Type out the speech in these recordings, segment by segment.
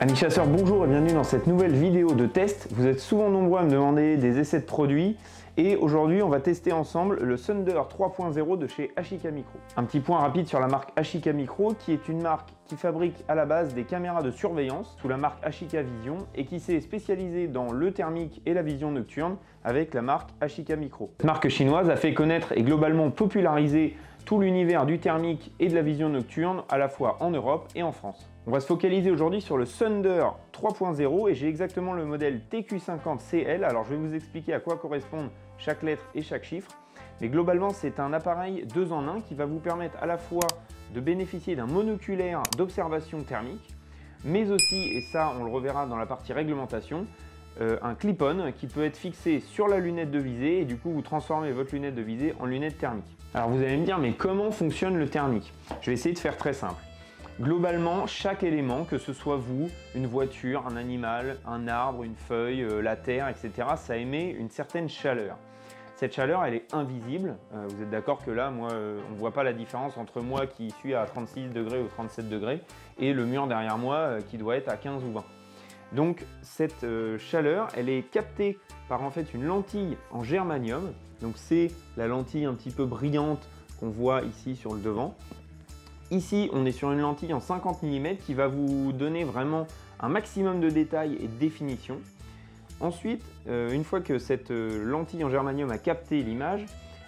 Amis chasseurs, bonjour et bienvenue dans cette nouvelle vidéo de test. Vous êtes souvent nombreux à me demander des essais de produits et aujourd'hui on va tester ensemble le Thunder 3.0 de chez Ashika Micro. Un petit point rapide sur la marque Ashika Micro qui est une marque qui fabrique à la base des caméras de surveillance sous la marque Ashika Vision et qui s'est spécialisée dans le thermique et la vision nocturne avec la marque Ashika Micro. Cette marque chinoise a fait connaître et globalement popularisé tout l'univers du thermique et de la vision nocturne à la fois en Europe et en France. On va se focaliser aujourd'hui sur le Thunder 3.0 et j'ai exactement le modèle TQ50CL. Alors je vais vous expliquer à quoi correspondent chaque lettre et chaque chiffre. Mais globalement c'est un appareil 2 en 1 qui va vous permettre à la fois de bénéficier d'un monoculaire d'observation thermique, mais aussi, et ça on le reverra dans la partie réglementation, un clip-on qui peut être fixé sur la lunette de visée et du coup vous transformez votre lunette de visée en lunette thermique. Alors vous allez me dire mais comment fonctionne le thermique? Je vais essayer de faire très simple. Globalement, chaque élément, que ce soit vous, une voiture, un animal, un arbre, une feuille, la terre, etc., ça émet une certaine chaleur. Cette chaleur, elle est invisible. Vous êtes d'accord que là, moi, on ne voit pas la différence entre moi qui suis à 36 degrés ou 37 degrés et le mur derrière moi qui doit être à 15 ou 20. Donc cette chaleur, elle est captée par en fait une lentille en germanium. Donc c'est la lentille un petit peu brillante qu'on voit ici sur le devant. Ici, on est sur une lentille en 50 mm qui va vous donner vraiment un maximum de détails et de définition. Ensuite, une fois que cette lentille en germanium a capté l'image,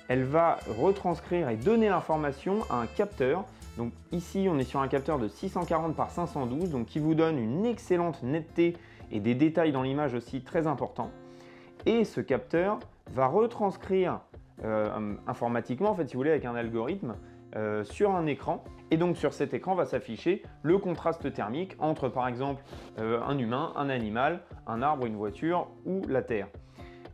elle va retranscrire et donner l'information à un capteur. Donc ici, on est sur un capteur de 640 par 512, donc qui vous donne une excellente netteté et des détails dans l'image aussi très importants. Et ce capteur va retranscrire informatiquement, en fait, si vous voulez, avec un algorithme, sur un écran. Et donc sur cet écran va s'afficher le contraste thermique entre par exemple un humain, un animal, un arbre, une voiture ou la terre.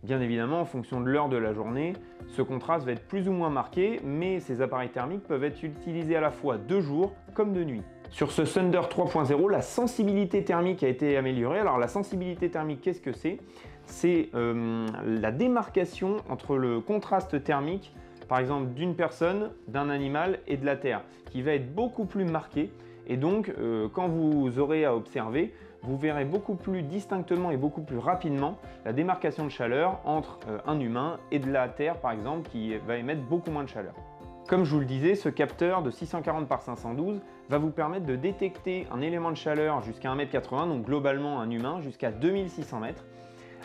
Bien évidemment, en fonction de l'heure de la journée, ce contraste va être plus ou moins marqué, mais ces appareils thermiques peuvent être utilisés à la fois de jour comme de nuit. Sur ce Thunder 3.0, la sensibilité thermique a été améliorée. Alors la sensibilité thermique, qu'est-ce que c'est? C'est la démarcation entre le contraste thermique par exemple d'une personne, d'un animal et de la terre, qui va être beaucoup plus marqué. Et donc, quand vous aurez à observer, vous verrez beaucoup plus distinctement et beaucoup plus rapidement la démarcation de chaleur entre un humain et de la terre, par exemple, qui va émettre beaucoup moins de chaleur. Comme je vous le disais, ce capteur de 640 par 512 va vous permettre de détecter un élément de chaleur jusqu'à 1,80 m, donc globalement un humain, jusqu'à 2600 mètres.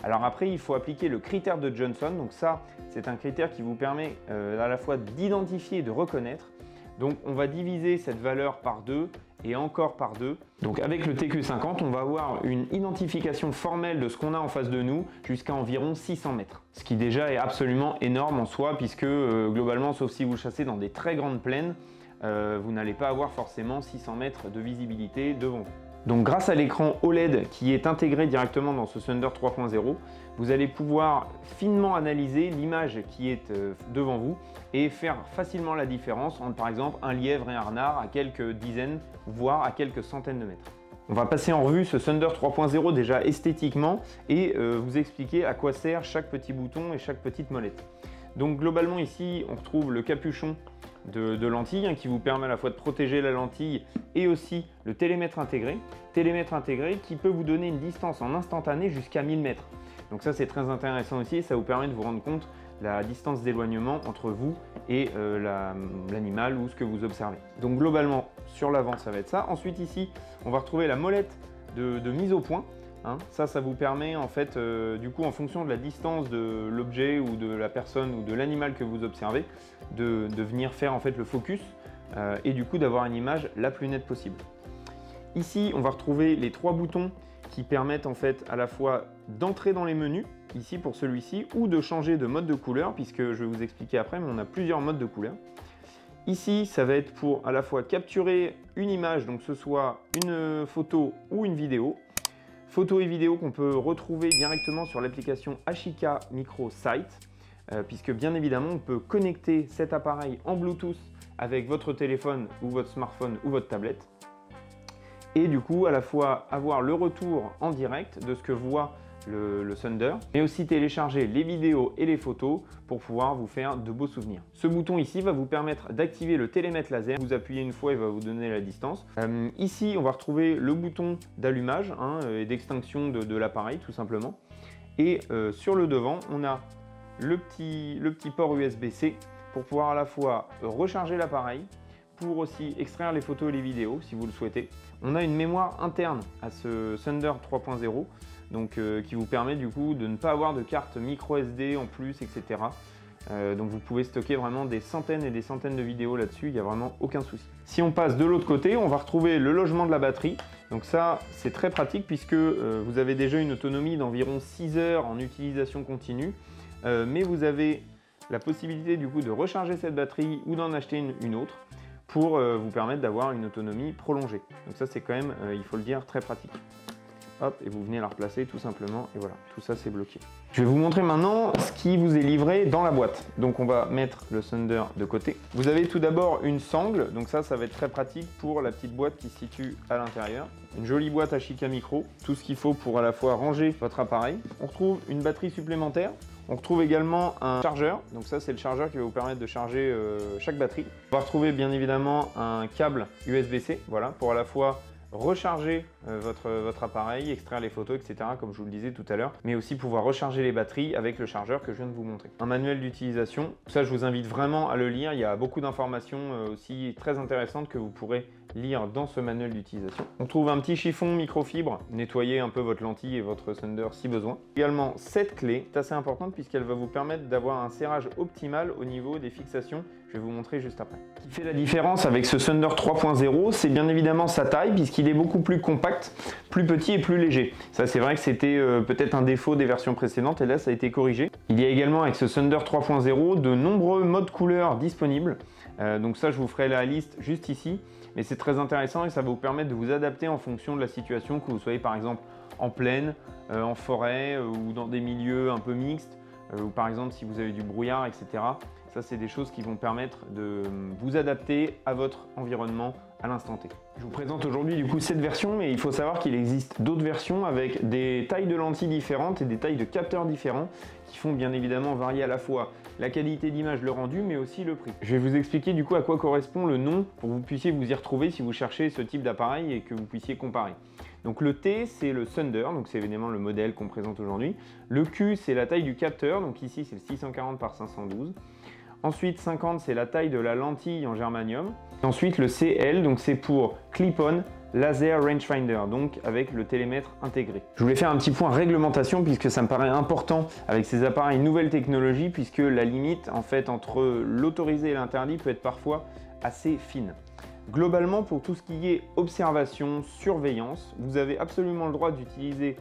Alors après, il faut appliquer le critère de Johnson. Donc ça, c'est un critère qui vous permet à la fois d'identifier et de reconnaître. Donc on va diviser cette valeur par 2 et encore par 2. Donc avec le TQ50, on va avoir une identification formelle de ce qu'on a en face de nous jusqu'à environ 600 mètres. Ce qui déjà est absolument énorme en soi puisque globalement, sauf si vous chassez dans des très grandes plaines, vous n'allez pas avoir forcément 600 mètres de visibilité devant vous. Donc grâce à l'écran OLED qui est intégré directement dans ce Thunder 3.0, vous allez pouvoir finement analyser l'image qui est devant vous et faire facilement la différence entre par exemple un lièvre et un renard à quelques dizaines, voire à quelques centaines de mètres. On va passer en revue ce Thunder 3.0 déjà esthétiquement et vous expliquer à quoi sert chaque petit bouton et chaque petite molette. Donc globalement ici, on retrouve le capuchon de lentille qui vous permet à la fois de protéger la lentille et aussi le télémètre intégré qui peut vous donner une distance en instantané jusqu'à 1000 mètres. Donc ça c'est très intéressant aussi et ça vous permet de vous rendre compte de la distance d'éloignement entre vous et l'animal ou ce que vous observez. Donc globalement sur l'avant ça va être ça. Ensuite ici on va retrouver la molette de mise au point. Ça vous permet en fait, du coup en fonction de la distance de l'objet ou de la personne ou de l'animal que vous observez, de venir faire en fait le focus et du coup d'avoir une image la plus nette possible. Ici on va retrouver les 3 boutons qui permettent en fait à la fois d'entrer dans les menus, ici pour celui-ci, ou de changer de mode de couleur, puisque je vais vous expliquer après, mais on a plusieurs modes de couleur. Ici ça va être pour à la fois capturer une image, donc ce soit une photo ou une vidéo. Photos et vidéos qu'on peut retrouver directement sur l'application Ashika Micro Site, puisque bien évidemment on peut connecter cet appareil en Bluetooth avec votre téléphone ou votre smartphone ou votre tablette. Et du coup à la fois avoir le retour en direct de ce que voit le Thunder, mais aussi télécharger les vidéos et les photos pour pouvoir vous faire de beaux souvenirs. Ce bouton ici va vous permettre d'activer le télémètre laser. Vous appuyez une fois, il va vous donner la distance. Ici, on va retrouver le bouton d'allumage et d'extinction de l'appareil tout simplement. Et sur le devant, on a le petit port USB-C pour pouvoir à la fois recharger l'appareil, pour aussi extraire les photos et les vidéos si vous le souhaitez. On a une mémoire interne à ce Thunder 3.0 donc qui vous permet du coup de ne pas avoir de carte micro SD en plus, etc. Donc vous pouvez stocker vraiment des centaines et des centaines de vidéos là-dessus, il n'y a vraiment aucun souci. Si on passe de l'autre côté, on va retrouver le logement de la batterie. Donc ça, c'est très pratique puisque vous avez déjà une autonomie d'environ 6 heures en utilisation continue, mais vous avez la possibilité du coup de recharger cette batterie ou d'en acheter une autre pour vous permettre d'avoir une autonomie prolongée. Donc ça, c'est quand même, il faut le dire, très pratique. Hop, et vous venez la replacer tout simplement, et voilà, tout ça c'est bloqué. Je vais vous montrer maintenant ce qui vous est livré dans la boîte. Donc on va mettre le Thunder de côté. Vous avez tout d'abord une sangle, donc ça va être très pratique pour la petite boîte qui se situe à l'intérieur. Une jolie boîte Ashica Micro, tout ce qu'il faut pour à la fois ranger votre appareil. On retrouve une batterie supplémentaire. On retrouve également un chargeur, donc ça c'est le chargeur qui va vous permettre de charger chaque batterie. On va retrouver bien évidemment un câble USB-C, voilà, pour à la fois recharger votre appareil, extraire les photos, etc. comme je vous le disais tout à l'heure, mais aussi pouvoir recharger les batteries avec le chargeur que je viens de vous montrer. Un manuel d'utilisation, ça je vous invite vraiment à le lire, il y a beaucoup d'informations aussi très intéressantes que vous pourrez lire dans ce manuel d'utilisation. On trouve un petit chiffon microfibre, nettoyer un peu votre lentille et votre Thunder si besoin. Également cette clé, c'est assez importante puisqu'elle va vous permettre d'avoir un serrage optimal au niveau des fixations. Je vais vous montrer juste après. Ce qui fait la différence avec ce Thunder 3.0, c'est bien évidemment sa taille puisqu'il est beaucoup plus compact, plus petit et plus léger. Ça c'est vrai que c'était peut-être un défaut des versions précédentes et là ça a été corrigé. Il y a également avec ce Thunder 3.0 de nombreux modes couleurs disponibles. Donc ça je vous ferai la liste juste ici. Mais c'est très intéressant et ça va vous permettre de vous adapter en fonction de la situation, que vous soyez par exemple en plaine, en forêt ou dans des milieux un peu mixtes, ou par exemple si vous avez du brouillard, etc. Ça, c'est des choses qui vont permettre de vous adapter à votre environnement à l'instant T. Je vous présente aujourd'hui du coup cette version, mais il faut savoir qu'il existe d'autres versions avec des tailles de lentilles différentes et des tailles de capteurs différents qui font bien évidemment varier à la fois la qualité d'image, le rendu, mais aussi le prix. Je vais vous expliquer du coup à quoi correspond le nom pour que vous puissiez vous y retrouver si vous cherchez ce type d'appareil et que vous puissiez comparer. Donc le T, c'est le Thunder, donc c'est évidemment le modèle qu'on présente aujourd'hui. Le Q, c'est la taille du capteur, donc ici c'est le 640 par 512. Ensuite 50, c'est la taille de la lentille en germanium. Ensuite le CL, donc c'est pour Clip-on Laser Rangefinder, donc avec le télémètre intégré. Je voulais faire un petit point réglementation puisque ça me paraît important avec ces appareils nouvelle technologie, puisque la limite en fait entre l'autorisé et l'interdit peut être parfois assez fine. Globalement, pour tout ce qui est observation, surveillance, vous avez absolument le droit d'utiliser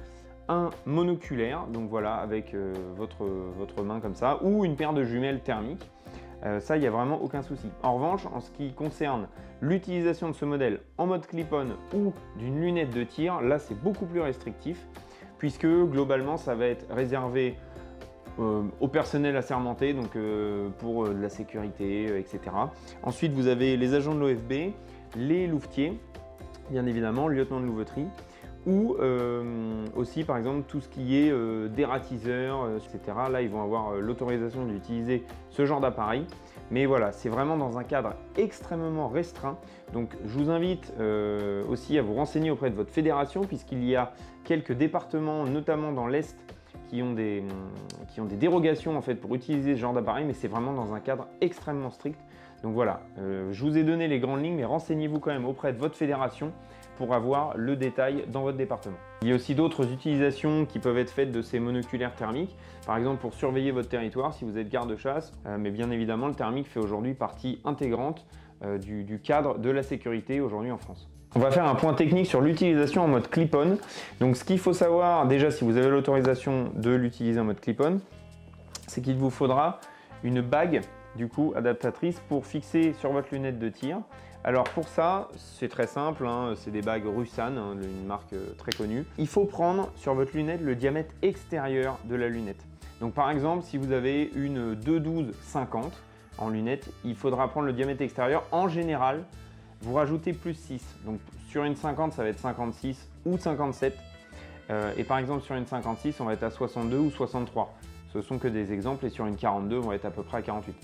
un monoculaire, donc voilà, avec votre main comme ça, ou une paire de jumelles thermiques. Ça, il n'y a vraiment aucun souci. En revanche, en ce qui concerne l'utilisation de ce modèle en mode clip-on ou d'une lunette de tir, là c'est beaucoup plus restrictif puisque globalement ça va être réservé au personnel assermenté, donc pour de la sécurité, etc. Ensuite, vous avez les agents de l'OFB, les louvetiers, bien évidemment, le lieutenant de louveterie, ou aussi par exemple tout ce qui est dératiseur, etc. Là, ils vont avoir l'autorisation d'utiliser ce genre d'appareil. Mais voilà, c'est vraiment dans un cadre extrêmement restreint. Donc je vous invite aussi à vous renseigner auprès de votre fédération, puisqu'il y a quelques départements, notamment dans l'Est, qui ont des dérogations en fait pour utiliser ce genre d'appareil, mais c'est vraiment dans un cadre extrêmement strict. Donc voilà, je vous ai donné les grandes lignes, mais renseignez-vous quand même auprès de votre fédération pour avoir le détail dans votre département. Il y a aussi d'autres utilisations qui peuvent être faites de ces monoculaires thermiques, par exemple pour surveiller votre territoire si vous êtes garde-chasse, mais bien évidemment le thermique fait aujourd'hui partie intégrante du cadre de la sécurité aujourd'hui en France. On va faire un point technique sur l'utilisation en mode clip-on. Donc ce qu'il faut savoir déjà si vous avez l'autorisation de l'utiliser en mode clip-on, c'est qu'il vous faudra une bague du coup adaptatrice pour fixer sur votre lunette de tir. Alors pour ça, c'est très simple, hein, c'est des bagues Russan, hein, une marque très connue. Il faut prendre sur votre lunette le diamètre extérieur de la lunette. Donc par exemple, si vous avez une 212-50 en lunette, il faudra prendre le diamètre extérieur. En général, vous rajoutez plus 6. Donc sur une 50, ça va être 56 ou 57. et par exemple sur une 56, on va être à 62 ou 63. Ce sont que des exemples, et sur une 42, on va être à peu près à 48.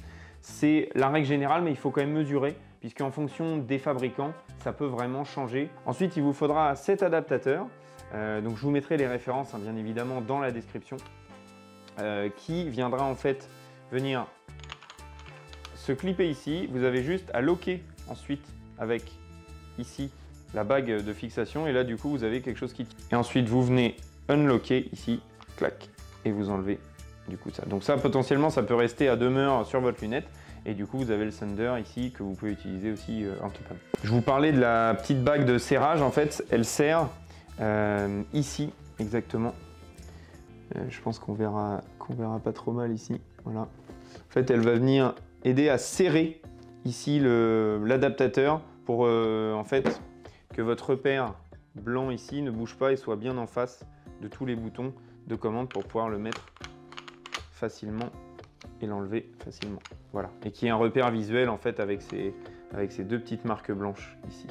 C'est la règle générale, mais il faut quand même mesurer, puisqu'en fonction des fabricants, ça peut vraiment changer. Ensuite, il vous faudra cet adaptateur. Donc je vous mettrai les références, hein, bien évidemment, dans la description, qui viendra en fait venir se clipper ici. Vous avez juste à locker ensuite avec ici la bague de fixation, et là du coup vous avez quelque chose qui tient. Et ensuite vous venez unlocker ici, clac, et vous enlevez du coup ça. Donc ça potentiellement ça peut rester à demeure sur votre lunette, et du coup vous avez le Thunder ici que vous pouvez utiliser aussi en tout cas. Je vous parlais de la petite bague de serrage, en fait elle sert ici exactement. Je pense qu'on verra pas trop mal ici. Voilà. En fait elle va venir aider à serrer ici l'adaptateur pour en fait que votre repère blanc ici ne bouge pas et soit bien en face de tous les boutons de commande pour pouvoir le mettre facilement et l'enlever facilement. Voilà. Et qui est un repère visuel en fait avec ces deux petites marques blanches ici.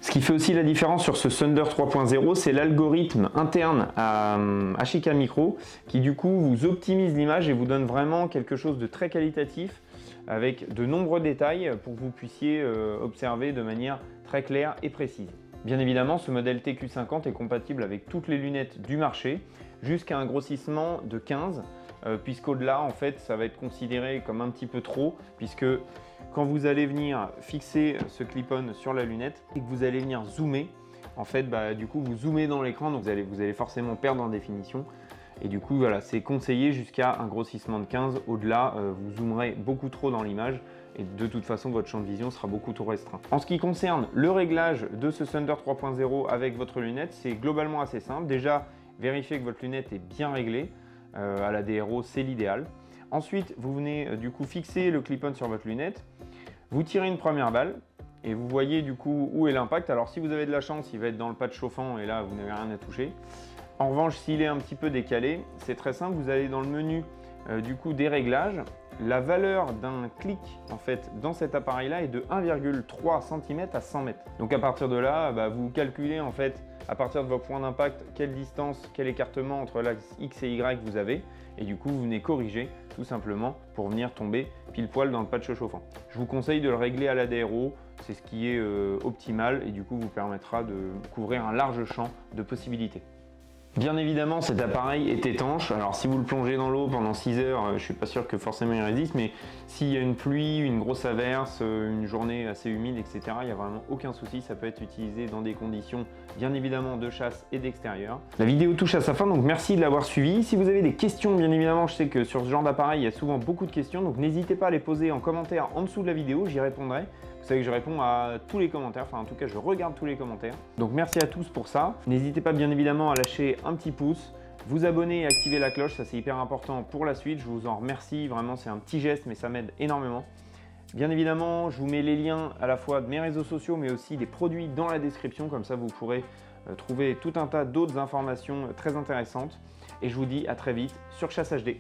Ce qui fait aussi la différence sur ce Thunder 3.0, c'est l'algorithme interne à Ashika Micro qui du coup vous optimise l'image et vous donne vraiment quelque chose de très qualitatif avec de nombreux détails pour que vous puissiez observer de manière très claire et précise. Bien évidemment, ce modèle TQ50 est compatible avec toutes les lunettes du marché jusqu'à un grossissement de 15, puisqu'au-delà, en fait, ça va être considéré comme un petit peu trop, puisque quand vous allez venir fixer ce clip-on sur la lunette et que vous allez venir zoomer, en fait, du coup, vous zoomez dans l'écran, donc vous allez forcément perdre en définition. Et du coup, voilà, c'est conseillé jusqu'à un grossissement de 15. Au-delà, vous zoomerez beaucoup trop dans l'image et de toute façon, votre champ de vision sera beaucoup trop restreint. En ce qui concerne le réglage de ce Thunder 3.0 avec votre lunette, c'est globalement assez simple. Déjà, vérifiez que votre lunette est bien réglée. À la DRO, c'est l'idéal. Ensuite, vous venez du coup fixer le clip-on sur votre lunette. Vous tirez une première balle et vous voyez du coup où est l'impact. Alors, si vous avez de la chance, il va être dans le pad chauffant et là, vous n'avez rien à toucher. En revanche, s'il est un petit peu décalé, c'est très simple, vous allez dans le menu du coup des réglages. La valeur d'un clic en fait dans cet appareil-là est de 1,3 cm à 100 mètres. Donc à partir de là, vous calculez en fait à partir de vos points d'impact quelle distance, quel écartement entre l'axe X et Y vous avez, et du coup vous venez corriger tout simplement pour venir tomber pile poil dans le patch chauffant. Je vous conseille de le régler à la DRO, c'est ce qui est optimal et du coup vous permettra de couvrir un large champ de possibilités. Bien évidemment, cet appareil est étanche. Alors si vous le plongez dans l'eau pendant 6 heures, je ne suis pas sûr que forcément il résiste, mais s'il y a une pluie, une grosse averse, une journée assez humide, etc., il n'y a vraiment aucun souci. Ça peut être utilisé dans des conditions bien évidemment de chasse et d'extérieur. La vidéo touche à sa fin, donc merci de l'avoir suivi. Si vous avez des questions, bien évidemment, je sais que sur ce genre d'appareil, il y a souvent beaucoup de questions, donc n'hésitez pas à les poser en commentaire en dessous de la vidéo, j'y répondrai. Vous savez que je réponds à tous les commentaires, enfin en tout cas je regarde tous les commentaires. Donc merci à tous pour ça. N'hésitez pas bien évidemment à lâcher un petit pouce, vous abonner et activer la cloche, ça c'est hyper important pour la suite. Je vous en remercie, vraiment c'est un petit geste mais ça m'aide énormément. Bien évidemment, je vous mets les liens à la fois de mes réseaux sociaux mais aussi des produits dans la description, comme ça vous pourrez trouver tout un tas d'autres informations très intéressantes. Et je vous dis à très vite sur Chasse HD.